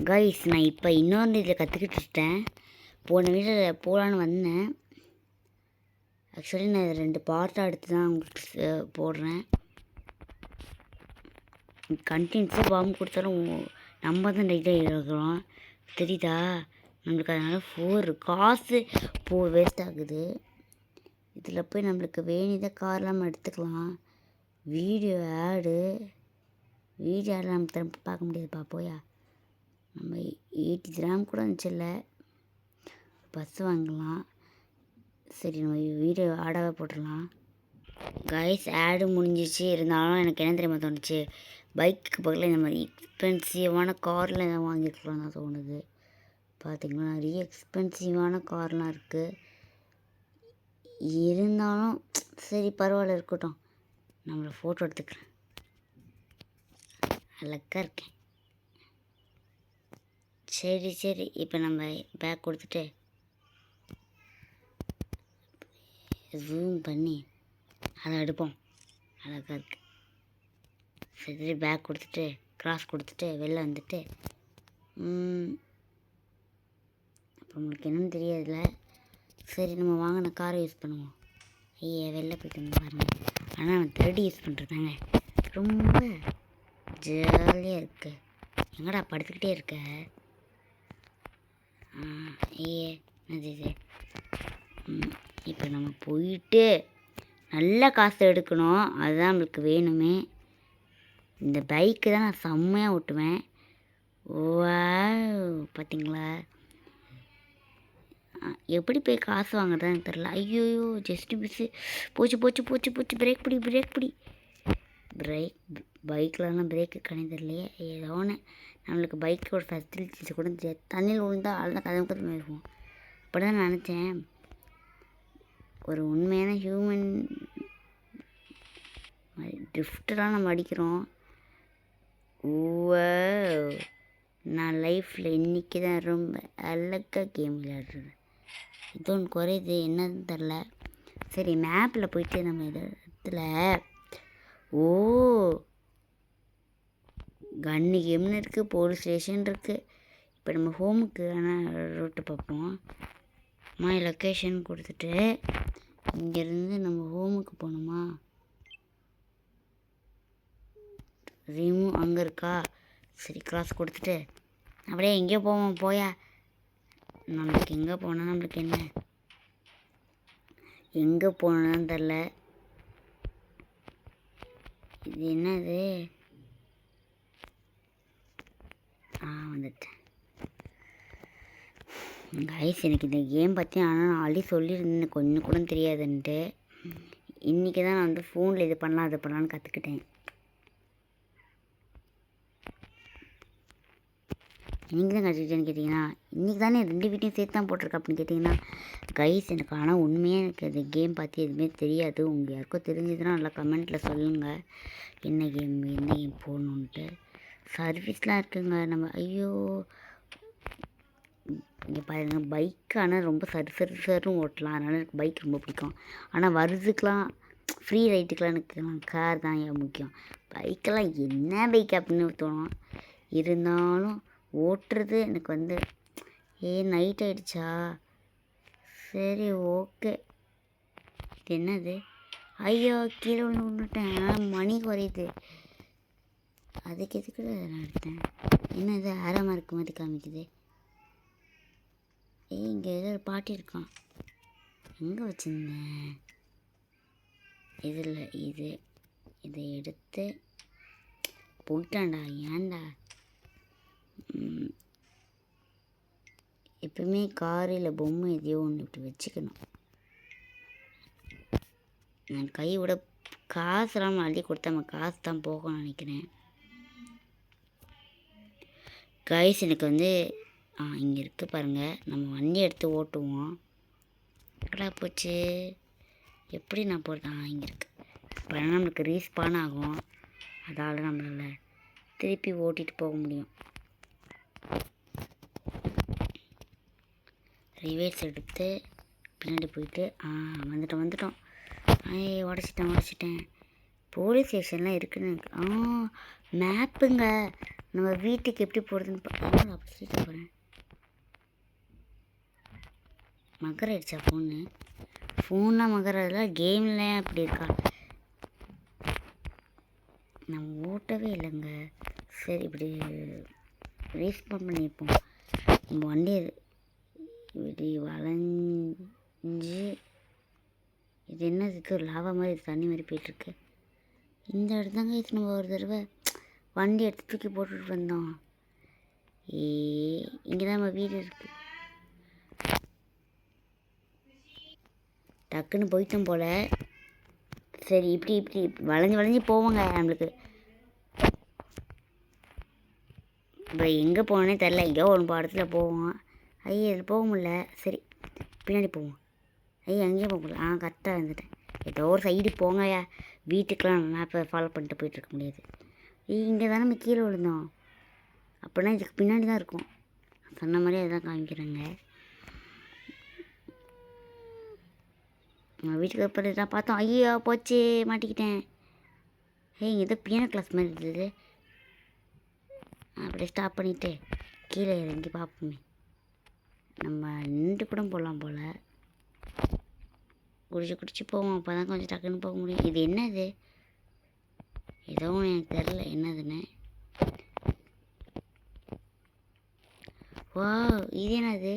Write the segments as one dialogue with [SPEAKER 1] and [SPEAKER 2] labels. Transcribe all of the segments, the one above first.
[SPEAKER 1] Guys நான் இப்போ இன்னொன்று இதில் கற்றுக்கிட்டு இருக்கேன். போன வீடியோவில் போகலான்னு வந்தேன். ஆக்சுவலி நான் இதை 2 பார்ட்டாக எடுத்து தான் உங்களுக்கு போடுறேன். கண்டினியூஸாக பாம்பு கொடுத்தாலும் நம்ம தான் ரைட்டாக இருக்கிறோம், தெரியுதா? நம்மளுக்கு அதனால் 4 காசு வேஸ்ட் ஆகுது. இதில் போய் நம்மளுக்கு வேணிதான் கார்லாம் எடுத்துக்கலாம். வீடியோ ஆடெல்லாம் நம்ம திரும்ப பார்க்க முடியாதுப்பா. போயா நம்ம 80 கிராம் கூட இருந்துச்சுல்ல, பஸ் வாங்கலாம். சரி நம்ம வீடியோ ஆடாவே போட்டுடலாம். கைஸ் ஆடு முடிஞ்சிச்சு. இருந்தாலும் எனக்கு என்ன தெரியுமா தோணுச்சு, பைக்கு பக்கத்தில் இந்த மாதிரி எக்ஸ்பென்சிவான காரில் எதாவது வாங்கிக்கலாம் தான் தோணுது. பார்த்திங்கன்னா நிறைய எக்ஸ்பென்சிவான கார்லாம் இருக்குது. இருந்தாலும் சரி பரவாயில்ல, இருக்கட்டும். நம்மளை ஃபோட்டோ எடுத்துக்கிறேன். அழகாக இருக்கேன். சரி இப்போ நம்ம பேக் கொடுத்துட்டு ஜூம் பண்ணி அதை எடுப்போம். அழகாக இருக்கு. சரி பேக் கொடுத்துட்டு கிராஸ் கொடுத்துட்டு வெளில வந்துட்டு அப்போ நம்மளுக்கு என்னன்னு தெரியாதுல்ல. சரி நம்ம வாங்கின காரை யூஸ் பண்ணுவோம். ஐயா வெளில போய்ட்டு வந்து பாருங்கள். ஆனால் நான் 3D யூஸ் பண்ணுறதாங்க ரொம்ப ஜாலியாக இருக்குது. எங்கடா படுத்துக்கிட்டே இருக்க? ஐயே அது இப்போ நம்ம போயிட்டு நல்ல காசு எடுக்கணும். அதுதான் நம்மளுக்கு வேணுமே. இந்த பைக்கு தான் நான் செம்மையாக ஓட்டுவேன். பார்த்தீங்களா எப்படி போய் காசு வாங்குறதுன்னு எனக்கு தெரில. ஐயோ ஜஸ்ட் மிஸ்ஸு. போச்சு. பிரேக் பிடி. பைக்கிலலாம் பிரேக்கு கணக்கு தெரியலையே. ஏதோ ஒன்று நம்மளுக்கு பைக்கோட ஃபெசிலிட்டிஸ் கூட தெரியாது. தண்ணியில் விழுந்தால் அவ்வளோதான் கதம் இருக்கும். அப்படி தான் நினச்சேன். ஒரு உண்மையான ஹியூமன் ட்ரிஃப்டெலாம் நம்ம அடிக்கிறோம். நான் லைஃப்பில் இன்றைக்கி தான் ரொம்ப அழகாக கேம் விளையாடுறேன். இது ஒன்று குறையுது, என்னன்னு தெரில. சரி மேப்பில் போயிட்டு நம்ம இடத்துல கன்னு கேம்னு இருக்குது, போலீஸ் ஸ்டேஷன் இருக்குது. இப்போ நம்ம ஹோமுக்கு ஆனால் ரூட்டு பார்ப்போம். மை லொக்கேஷன் கொடுத்துட்டு இங்கேருந்து நம்ம ஹோமுக்கு போகணுமா? ரிமூவ் அங்கே இருக்கா? சரி கிராஸ் கொடுத்துட்டு அப்படியே எங்கேயோ போவோம். போயா நம்மளுக்கு எங்கே போனால் நம்மளுக்கு என்ன, எங்கே போனான்னு தெரில. இது என்னது? வந்துட்டேன். கைஸ் எனக்கு இந்த கேம் பற்றி ஆனால் நான் ஆல்ரெடி சொல்லியிருந்தேன், கொஞ்சம் கூட தெரியாதுன்ட்டு. இன்றைக்கி தான் நான் வந்து ஃபோனில் இது பண்ணலாம் அது பண்ணலான்னு கற்றுக்கிட்டேன். இன்றைக்கி தான் கற்றுக்கிட்டேன்னு கேட்டிங்கன்னா, இன்றைக்கி தானே 2 வீட்டையும் சேர்த்து தான் போட்டிருக்கேன் அப்படின்னு கேட்டிங்கன்னா கைஸ் எனக்கு ஆனால் உண்மையாக எனக்கு இந்த கேம் பற்றி எதுவுமே தெரியாது. உங்கள் யாருக்கும் தெரிஞ்சதுன்னா நல்லா கமெண்ட்டில் சொல்லுங்கள் என்ன கேம் போடணுன்ட்டு. சர்வீஸ்லாம் இருக்குங்க நம்ம. ஐயோ இங்கே பாருங்கள், பைக்கு ஆனால் ரொம்ப சருன்னு ஓட்டலாம். அதனால் எனக்கு பைக் ரொம்ப பிடிக்கும். ஆனால் வருதுக்கெலாம் ஃப்ரீ ரைட்டுக்கெலாம் எனக்கு கார் தான் ஏன் முக்கியம். பைக்கெல்லாம் என்ன பைக் அப்படின்னு தோணும். இருந்தாலும் ஓட்டுறது எனக்கு வந்து நைட் ஆகிடுச்சா? சரி ஓகே. இது என்னது? ஐயோ கீழே விழுந்துட்டேன். மணி குறையுது. அதுக்கு எதுக்கு நான் எடுத்தேன்? என்னது ஆரமாக இருக்க மாதிரி காமிக்குது. இங்கே ஏதோ ஒரு பாட்டி இருக்கான். எங்கே வச்சுருந்தேன்? இதில் இதை எடுத்து போயிட்டான்டா. ஏன்டா எப்பவுமே காரில் பொம்மை எதையோ ஒன்று இப்படி வச்சுக்கணும். நான் கை விட காசுலாம் அள்ளி கொடுத்தா நம்ம காசு தான் போகணும்னு நினைக்கிறேன். கைஸ் எனக்கு வந்து இங்கே இருக்குது பாருங்கள். நம்ம வண்டி எடுத்து ஓட்டுவோம். எங்கடா போச்சு? எப்படி நான் போட்டேன்? இங்கே இருக்குது. இப்போ நம்மளுக்கு ரீஸ்பான் ஆகும். அதால் நம்மளால் திருப்பி ஓட்டிகிட்டு போக முடியும். ரிவர்ஸ் எடுத்து பின்னாடி போயிட்டு வந்துட்டோம். உடச்சிட்டேன். போலீஸ் ஸ்டேஷன்லாம் இருக்குன்னு மேப்புங்க. நம்ம வீட்டுக்கு எப்படி போகிறதுன்னு அப்படி சொல்லிட்டு போகிறேன். மகர் ஆயிடுச்சா ஃபோன்லாம் மகரதுல கேமில் அப்படி இருக்கா? நான் ஓட்டவே இல்லைங்க. சரி இப்படி ரீஸ்பான் பண்ணியிருப்போம். நம்ம வண்டி இப்படி வளைஞ்சு இது என்னது? இது லாவா மாதிரி தண்ணி மாதிரி போயிட்டுருக்கு. இந்த இடத்தாங்க இது நம்ம ஒரு தடவை வண்டி எடுத்து தூக்கி போட்டுட்டு வந்தோம். இங்கே தான் நம்ம வீடு இருக்குது. டக்குன்னு போயிட்டோம் போல். சரி இப்படி இப்படி வளைஞ்சு போவோங்க. நம்மளுக்கு இப்போ எங்கே போனோன்னே தெரில. எங்கேயோ ஒரு பாடத்தில் போவோம். ஐயா இதில் போக முடில. சரி பின்னாடி போவோம். ஐயா அங்கேயும் போக முடியல. கரெக்டாக வந்துட்டேன். ஏதோ ஒரு சைடு போங்கய்யா. வீட்டுக்கெலாம் மேப்பை ஃபாலோ பண்ணிட்டு போயிட்டுருக்க முடியாது. இங்கே தான் நம்ம கீழே விழுந்தோம். அப்படின்னா இதுக்கு பின்னாடி தான் இருக்கும். சொன்ன மாதிரி அதுதான் காமிக்கிறேங்க. நான் வீட்டுக்கு அப்புறம் தான் பார்த்தோம். ஐயோ போச்சு, மாட்டிக்கிட்டேன். இங்கே ஏதோ பியானோ கிளாஸ் மாதிரி இருந்தது. அப்படியே ஸ்டாப் பண்ணிவிட்டு கீழே இறங்கி பார்ப்போமே. நம்ம நின்று கூட போடலாம் போல். குடிச்சு போவோம். அப்போ தான் கொஞ்சம் டக்குன்னு போக முடியும். இது என்னது? ஏதோ ஒன்று எனக்கு தெரில என்னதுன்னு. வா இது என்னது?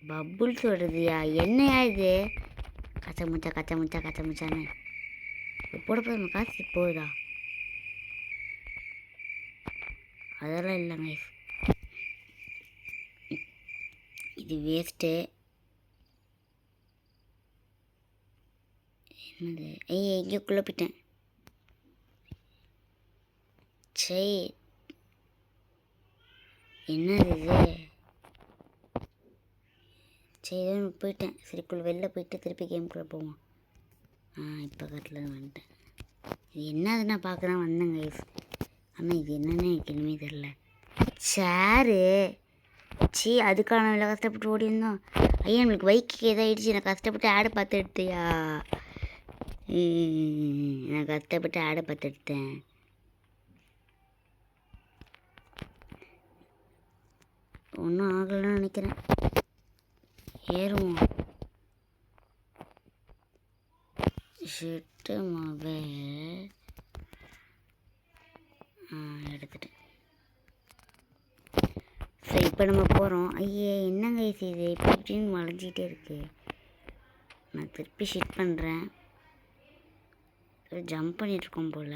[SPEAKER 1] பப்புள்ஸ் வருதுயா? என்னையா இது? கச்ச முச்சான்னு போட போய் நம்ம காசு போகுதா? அதெல்லாம் இல்லைங்க. இது வேஸ்ட்டு. என்னது? எங்கேயுக்குள்ளே போயிட்டேன். சரி என்னது இது? சரி ஏதோ போயிட்டேன். சரிக்குள்ளே வெளில போயிட்டு திருப்பி கேமுக்குள்ளே போவோம். இப்போ கட்டில் வந்துட்டேன். இது என்னது? நான் பார்க்குறேன் வந்தேங்க. ஆனால் இது என்னன்னு எனக்கு இனிமே தெரில. சேரு அதுக்கான விலை கஷ்டப்பட்டு ஓடி இருந்தோம். ஐயா நம்மளுக்கு பைக்கு ஏதாயிடுச்சு. நான் கஷ்டப்பட்டு ஆடை பார்த்து எடுத்தியா? நான் கஷ்டப்பட்டு ஆடை பார்த்து எடுத்தேன். ஒன்றும் ஆகலைன்னு நினைக்கிறேன். ஏறுவோம். ஷிட்டு மொபைல் எடுத்துட்டேன். சரி இப்போ நம்ம போகிறோம். என்னங்க இது இப்படி இப்படின்னு வளைஞ்சிக்கிட்டே இருக்கு. நான் திருப்பி ஷிட் பண்ணுறேன். ஜம்ப் பண்ணிகிட்ருக்கோம் போல்.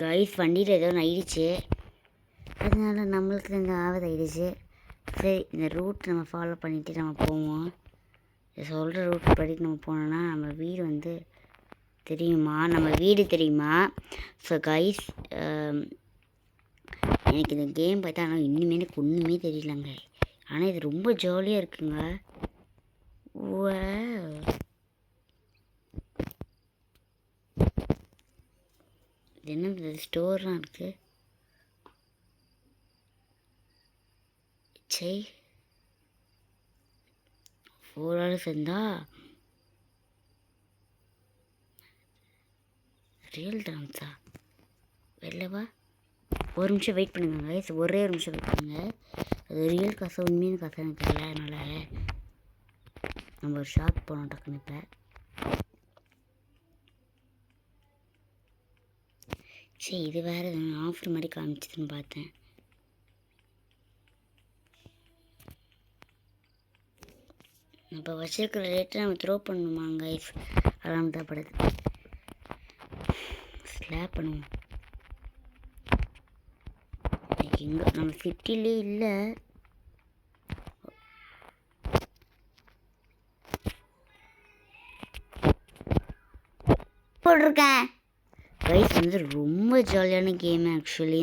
[SPEAKER 1] கைஸ் வண்டியில் ஏதோ ஆயிடுச்சு. அதனால நம்மளுக்கு இந்த ஆபத்து ஆயிடுச்சு. சரி இந்த ரூட் நம்ம ஃபாலோ பண்ணிவிட்டு நம்ம போவோம். சொல்கிற ரூட் படி நம்ம போனோன்னா நம்ம வீடு தெரியுமா? நம்ம வீடு தெரியுமா? ஸோ கைஸ் எனக்கு இந்த கேம் பார்த்தா ஆனால் இன்னுமே எனக்கு ஒன்றுமே தெரியலங்க. ஆனால் இது ரொம்ப ஜாலியாக இருக்குங்க. இது என்ன ஸ்டோர்லாம் இருக்குது? சரி 4 hours இருந்தா ரியல் டான்ஸா? வெளிலவா? ஒரு நிமிஷம் வெயிட் பண்ணுங்க கைஸ். ஒரே ஒரு நிமிஷம் வெயிட் பண்ணுங்க. அது ரியல் காசா உண்மையான காசா எனக்கு தெரியல. அதனால் நம்ம ஒரு ஷாப் போனோம் டக்குன்னு. இப்போ சரி இது வேறு ஆஃபர் மாதிரி காமிச்சதுன்னு பார்த்தேன். இப்போ வச்சிருக்கிற ரேட்டை நம்ம த்ரோ பண்ணணுமா கைஸ்? அதெல்லாம் தேவைப்படுது. ஸ்லாப் பண்ணுவோம். இங்கே நம்ம சிட்டிலே இல்லை. போட்டிருக்கேன் கைஸ். ரொம்ப ஜாலியான கேமு ஆக்சுவலி.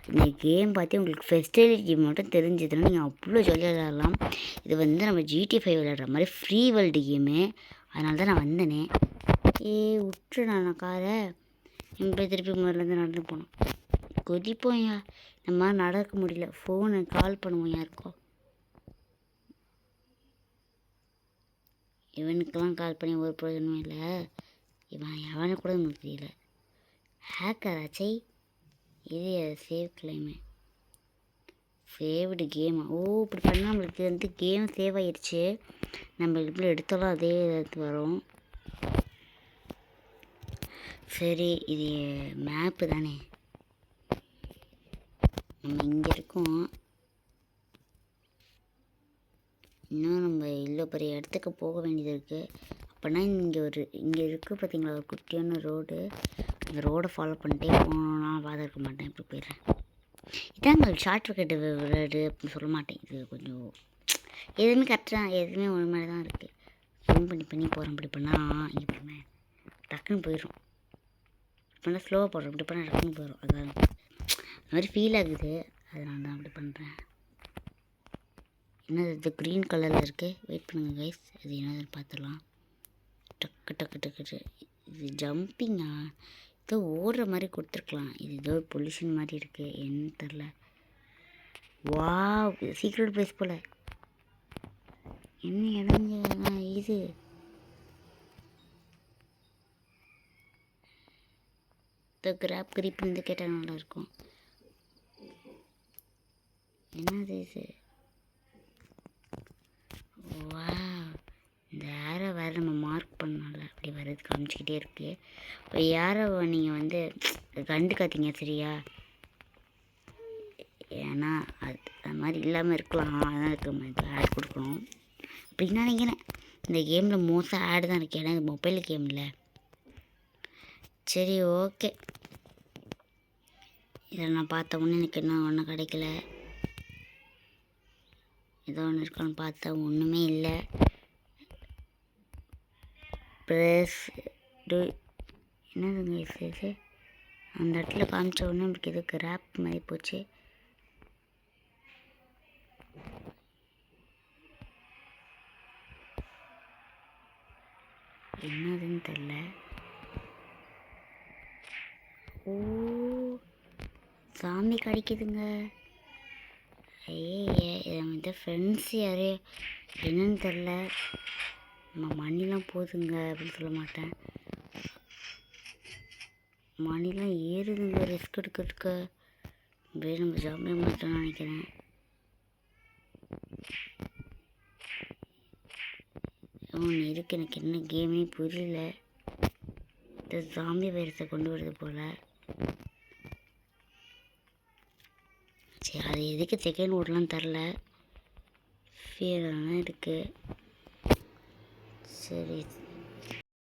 [SPEAKER 1] இந்த கேம் பார்த்து உங்களுக்கு ஃபெஸ்டிவிட்டி மட்டும் தெரிஞ்சதுன்னா நீங்கள் அவ்வளோ ஜாலியாக விளையாடலாம். இது நம்ம GT 5 விளையாடுற மாதிரி ஃப்ரீ வேர்ல்டு கேமு. அதனால தான் நான் வந்தேனே. விட்டுரு நான் காரை இப்படி திருப்பி முதல்லேருந்து நடந்து போனோம். கொதிப்போம் நம்ம நடக்க முடியல. ஃபோனு கால் பண்ணுவோம் யாருக்கோ. இவனுக்கெல்லாம் கால் பண்ணி ஒரு பிரயோஜனமும் இல்லை. இவன் எவனை கூட நமக்கு தெரியல. ஹேக்கர் ஆச்சை. இது சேவ் கிளைமு சேவ்டு கேம். ஓ இப்படி பண்ணால் நம்மளுக்கு வந்து கேம் சேவ் ஆயிடுச்சு. நம்ம இப்படி எடுத்தாலும் அதே இது வரும். சரி இது மேப்பு தானே, நம்ம இங்கே இருக்கோம். இன்னும் நம்ம இவ்வளோ பெரிய இடத்துக்கு போக வேண்டியது இருக்குது. அப்போனா இங்கே இருக்குது பார்த்தீங்களா ஒரு குட்டியான ரோடு. அந்த ரோடை ஃபாலோ பண்ணிட்டே போகணுன்னா பார்த்துருக்க மாட்டேன். இப்படி போயிடுறேன். இதாங்க ஷார்ட் கட்டு விளையாடு அப்படின்னு சொல்ல மாட்டேன். இது கொஞ்சம் எதுவுமே கரெக்டாக எதுவுமே ஒரு மாதிரி தான் இருக்குது. ஜூம் பண்ணி போகிறேன். இப்படி பண்ணால் இங்கே பண்ணேன் டக்குன்னு போயிடும். இப்படி பண்ணால் ஸ்லோவாக போடுறோம். இப்படி பண்ணால் டக்குன்னு போயிடும். அதான் அந்த மாதிரி ஃபீல் ஆகுது. அதனால தான் அப்படி பண்ணுறேன். என்னது இது க்ரீன் கலரில் இருக்குது? வெயிட் பண்ணுங்கள் கைஸ், அது என்னதுன்னு பார்த்துடலாம். டக்கு டக்கு டக்கு இது ஜம்பிங்கா? ஏதோ ஓடுற மாதிரி கொடுத்துருக்கலாம். இது ஏதோ பொல்யூஷன் மாதிரி இருக்குது. என்னன்னு தெரில. வா சீக்ரெட் பிளேஸ் போல். என்ன இடங்க இது? இந்த கிராப் கிரிப்னு கேட்டால் நல்லாயிருக்கும். என்னது இது? வா இந்த ஏரை வேறு நம்ம மார்க் பண்ணல. அப்படி வர்றது காமிச்சிக்கிட்டே இருக்குது. இப்போ யாரை நீங்கள் வந்து கண்டுக்காதீங்க சரியா? ஏன்னா அது மாதிரி இல்லாமல் இருக்கலாம். அதான் இதுக்கு ஆட் கொடுக்கணும் அப்படின்னு நினைக்கிறேன். இந்த கேமில் மோஸ்ட்டாக ஆடு தான் இருக்குது. ஏன்னா இது மொபைல் கேம் இல்லை. சரி ஓகே. இதில் நான் பார்த்த ஒன்று எனக்கு என்ன ஒன்றும் கிடைக்கல. ஏதோ ஒன்று இருக்கான்னு பார்த்தா ஒன்றுமே இல்லை. ப்ளஸ் என்னதுங்க இது? அந்த இடத்துல காமிச்ச உடனே நம்மளுக்கு எது கிராப் மாதிரி போச்சு. என்னதுன்னு தெரில. ஓ சாமி கிடைக்குதுங்க. இதை வந்து ஃப்ரெண்ட்ஸ் யாரே என்னன்னு தெரில. நம்ம மணிலாம் போதுங்க அப்படின்னு சொல்ல மாட்டேன். மணிலாம் ஏறுதுங்க ரிஸ்க் எடுக்க. அப்படியே நம்ம சாப்பிட மாட்டோம்னு நினைக்கிறேன். ஒன்று இருக்கு, எனக்கு என்ன கேமே புரியல. இந்த ஜாம்பி வைரஸை கொண்டு வருது போல். சரி அது எதுக்கு செகண்ட் ஓடலாம் தரல. ஃபீலாக தான் இருக்குது. சரி